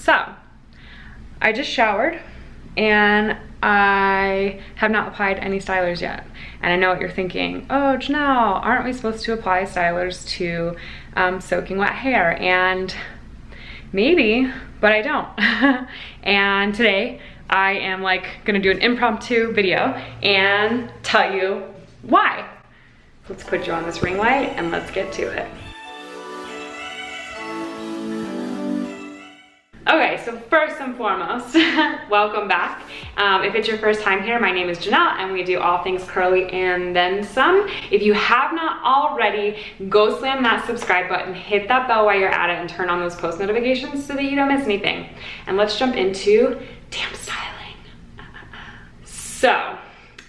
So, I just showered and I have not applied any stylers yet. And I know what you're thinking, oh Jannelle, aren't we supposed to apply stylers to soaking wet hair? And maybe, but I don't. And today I am like gonna do an impromptu video and tell you why. Let's put you on this ring light and let's get to it. Okay, so first and foremost, welcome back. If it's your first time here, my name is Jannelle and we do all things curly and then some. If you have not already, go slam that subscribe button, hit that bell while you're at it, and turn on those post notifications so that you don't miss anything. And let's jump into damp styling. So,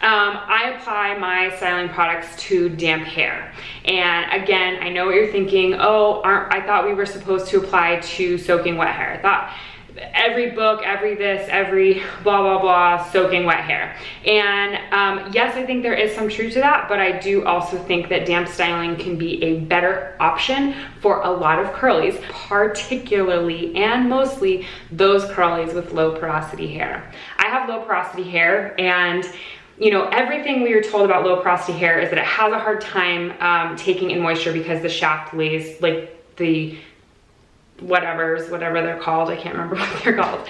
I apply my styling products to damp hair. And again, I know what you're thinking, oh, I thought we were supposed to apply to soaking wet hair. I thought every book, every this, every blah, blah, blah, soaking wet hair. And yes, I think there is some truth to that, but I do also think that damp styling can be a better option for a lot of curlies, particularly and mostly those curlies with low porosity hair. I have low porosity hair, and you know, everything we were told about low porosity hair is that it has a hard time taking in moisture because the shaft lays, like the whatever they're called, I can't remember what they're called,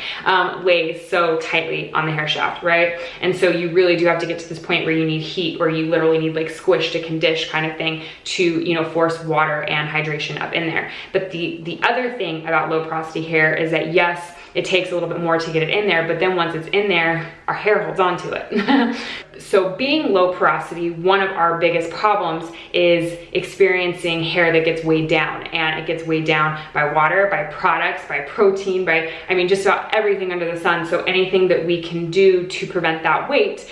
lays so tightly on the hair shaft, right? And so you really do have to get to this point where you need heat, or you literally need like squish to condition kind of thing to, you know, force water and hydration up in there. But the other thing about low porosity hair is that yes, it takes a little bit more to get it in there, but then once it's in there, our hair holds on to it. So being low porosity, one of our biggest problems is experiencing hair that gets weighed down, and it gets weighed down by water, by products, by protein, by, I mean, just about everything under the sun. So anything that we can do to prevent that weight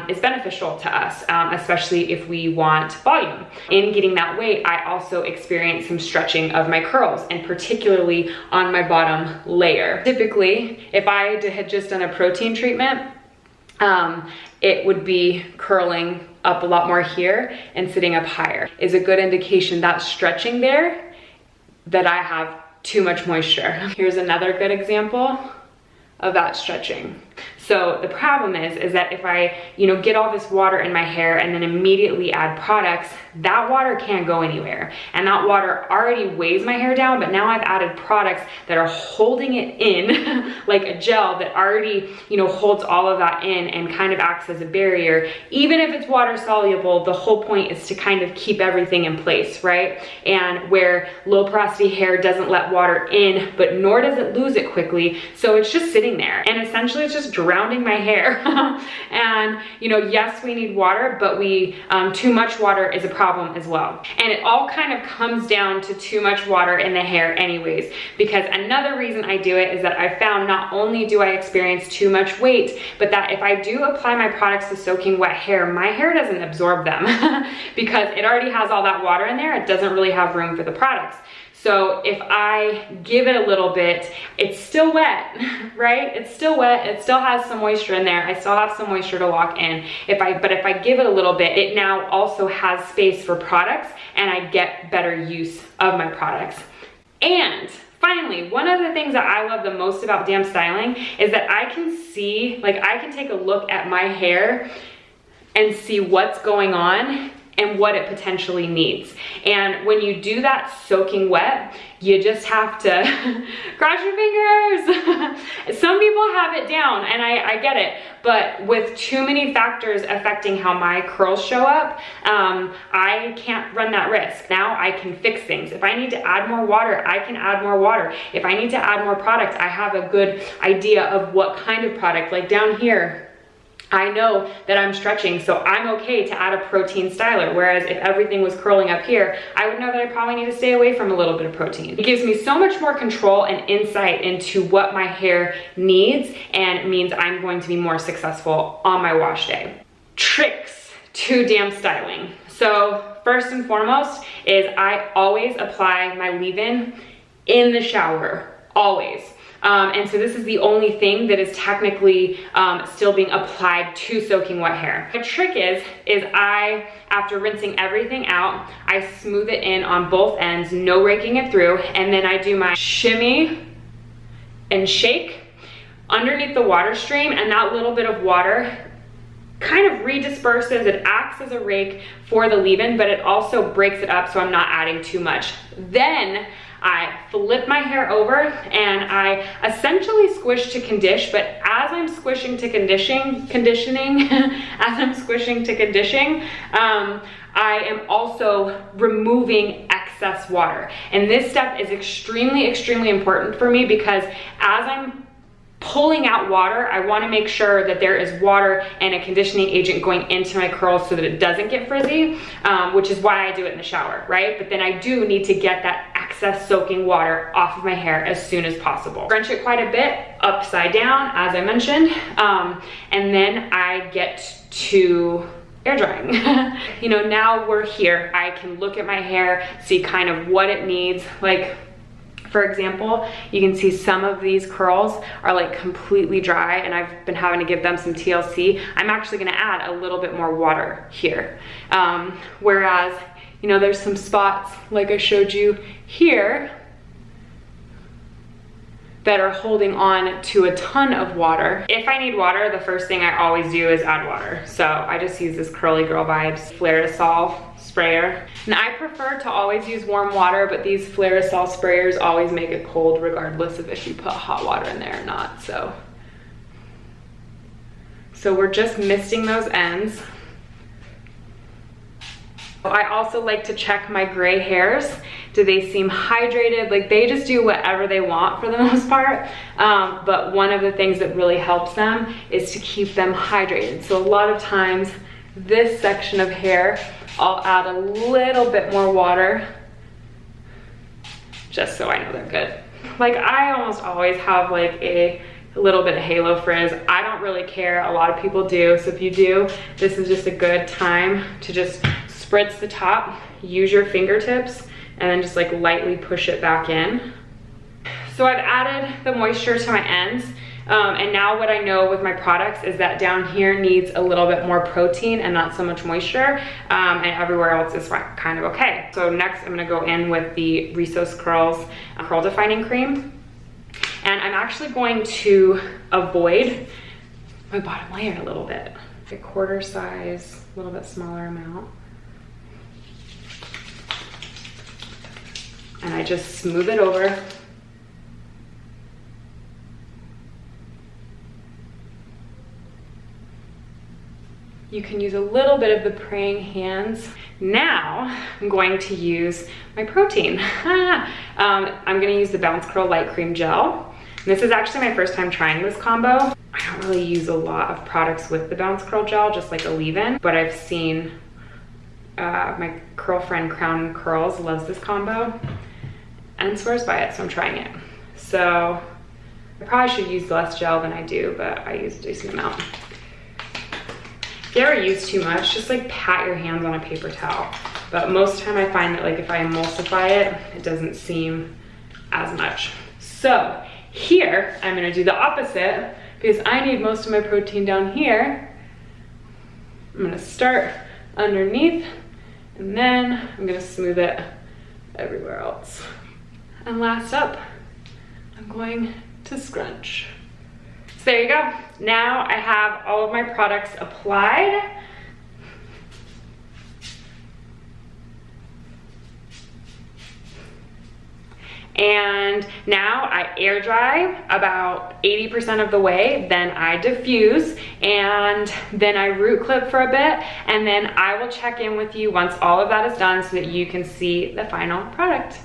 is beneficial to us, especially if we want volume. In getting that weight, I also experience some stretching of my curls, and particularly on my bottom layer. Typically, if I had just done a protein treatment, it would be curling up a lot more here and sitting up higher. Is a good indication that stretching there, that I have too much moisture. Here's another good example of that stretching. So the problem is that if I, you know, get all this water in my hair and then immediately add products, that water can't go anywhere. And that water already weighs my hair down, but now I've added products that are holding it in like a gel that already, you know, holds all of that in and kind of acts as a barrier. Even if it's water soluble, the whole point is to kind of keep everything in place, right? And where low porosity hair doesn't let water in, but nor does it lose it quickly. So it's just sitting there, and essentially it's just drowning my hair. And you know, yes, we need water, but too much water is a problem as well. And it all kind of comes down to too much water in the hair anyways, because another reason I do it is that I found not only do I experience too much weight, but that if I do apply my products to soaking wet hair, my hair doesn't absorb them because it already has all that water in there. It doesn't really have room for the products. So if I give it a little bit, it's still wet, right? It's still wet. It still has some moisture in there. I still have some moisture to lock in. But if I give it a little bit, it now also has space for products, and I get better use of my products. And finally, one of the things that I love the most about damp styling is that I can see, like I can take a look at my hair and see what's going on and what it potentially needs. And when you do that soaking wet, you just have to cross your fingers. Some people have it down, and I get it, but with too many factors affecting how my curls show up, I can't run that risk. Now I can fix things. If I need to add more water, I can add more water. If I need to add more product, I have a good idea of what kind of product. Like down here, I know that I'm stretching, so I'm okay to add a protein styler. Whereas if everything was curling up here, I would know that I probably need to stay away from a little bit of protein. It gives me so much more control and insight into what my hair needs, and it means I'm going to be more successful on my wash day. Tricks to damp styling. So first and foremost is I always apply my leave-in in the shower, always. And so this is the only thing that is technically still being applied to soaking wet hair. The trick is I, after rinsing everything out, I smooth it in on both ends, no raking it through, and then I do my shimmy and shake underneath the water stream, and that little bit of water kind of redisperses. It acts as a rake for the leave-in, but it also breaks it up so I'm not adding too much. Then I flip my hair over and I essentially squish to condition, but as I'm squishing to conditioning, I am also removing excess water. And this step is extremely important for me, because as I'm pulling out water, I want to make sure that there is water and a conditioning agent going into my curls so that it doesn't get frizzy, which is why I do it in the shower, right? But then I do need to get that excess soaking water off of my hair as soon as possible. Scrunch it quite a bit, upside down, as I mentioned, and then I get to air drying. You know, now we're here. I can look at my hair, see kind of what it needs. Like, for example, you can see some of these curls are like completely dry and I've been having to give them some TLC. I'm actually gonna add a little bit more water here. Whereas, you know, there's some spots like I showed you here that are holding on to a ton of water. If I need water, the first thing I always do is add water. So I just use this Curly Girl Vibes Flair-to-Sol sprayer. And I prefer to always use warm water, but these Flair-to-Sol sprayers always make it cold regardless of if you put hot water in there or not. So we're just misting those ends. I also like to check my gray hairs. Do they seem hydrated? Like, they just do whatever they want for the most part. But one of the things that really helps them is to keep them hydrated. So a lot of times this section of hair, I'll add a little bit more water just so I know they're good. Like, I almost always have like a little bit of halo frizz. I don't really care. A lot of people do. So if you do, this is just a good time to just spritz the top, use your fingertips, and then just like lightly push it back in. So I've added the moisture to my ends. And now what I know with my products is that down here needs a little bit more protein and not so much moisture, and everywhere else is kind of okay. So next I'm gonna go in with the Resos Curls Curl Defining Cream. And I'm actually going to avoid my bottom layer a little bit. A quarter size, a little bit smaller amount. And I just smooth it over. You can use a little bit of the praying hands. Now I'm going to use my protein. I'm gonna use the Bounce Curl Light Cream Gel. And this is actually my first time trying this combo. I don't really use a lot of products with the Bounce Curl Gel, just like a leave-in, but I've seen my curl friend Crown Curls loves this combo and swears by it, so I'm trying it. So I probably should use less gel than I do, but I use a decent amount. If you ever use too much, just like pat your hands on a paper towel. But most of the time I find that like if I emulsify it, it doesn't seem as much. So here, I'm gonna do the opposite because I need most of my protein down here. I'm gonna start underneath and then I'm gonna smooth it everywhere else. And last up, I'm going to scrunch. So there you go. Now I have all of my products applied. And now I air dry about 80% of the way, then I diffuse, and then I root clip for a bit, and then I will check in with you once all of that is done so that you can see the final product.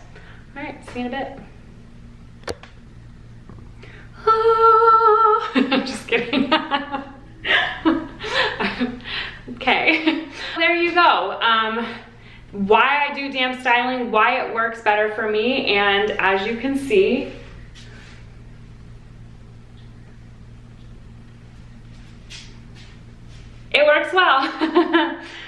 All right, see you in a bit. I'm just kidding. Okay, there you go. Why I do damp styling, why it works better for me, and as you can see, it works well.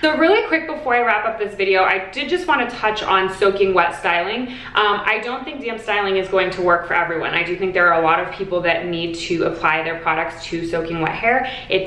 So really quick before I wrap up this video, I did just want to touch on soaking wet styling. I don't think damp styling is going to work for everyone. I do think there are a lot of people that need to apply their products to soaking wet hair. It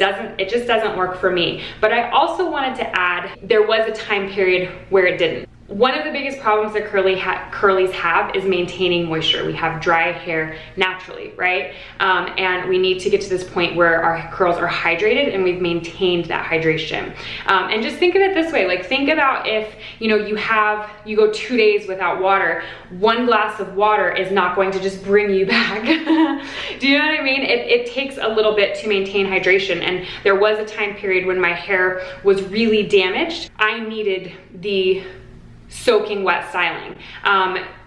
just doesn't work for me. But I also wanted to add, there was a time period where it didn't. One of the biggest problems that curlies have is maintaining moisture. We have dry hair naturally, right? And we need to get to this point where our curls are hydrated and we've maintained that hydration. And just think of it this way, like think about if, you know, you go 2 days without water, 1 glass of water is not going to just bring you back. Do you know what I mean? It takes a little bit to maintain hydration. And there was a time period when my hair was really damaged. I needed the soaking wet styling.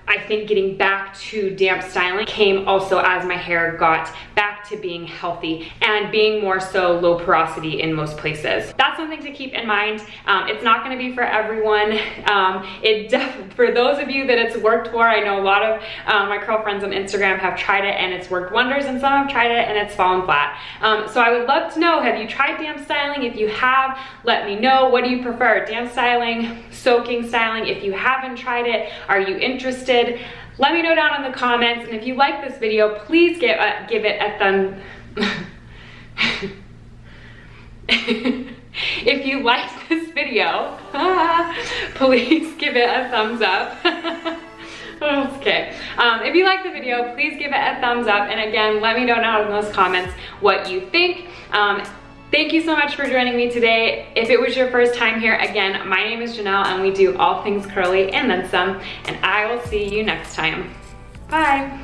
I think getting back to damp styling came also as my hair got back to being healthy and being more so low porosity in most places. That's something to keep in mind. It's not gonna be for everyone. For those of you that it's worked for, I know a lot of my curl friends on Instagram have tried it and it's worked wonders, and some have tried it and it's fallen flat. So I would love to know, have you tried damp styling? If you have, let me know. What do you prefer? Damp styling, soaking styling? If you haven't tried it, are you interested? Let me know down in the comments, and if you like this video, please give it a thumb. If you like this video, please give it a thumbs up. Okay. If you like the video, please give it a thumbs up, and again, let me know down in those comments what you think. Thank you so much for joining me today. If it was your first time here, again, my name is Jannelle and we do all things curly and then some, and I will see you next time. Bye.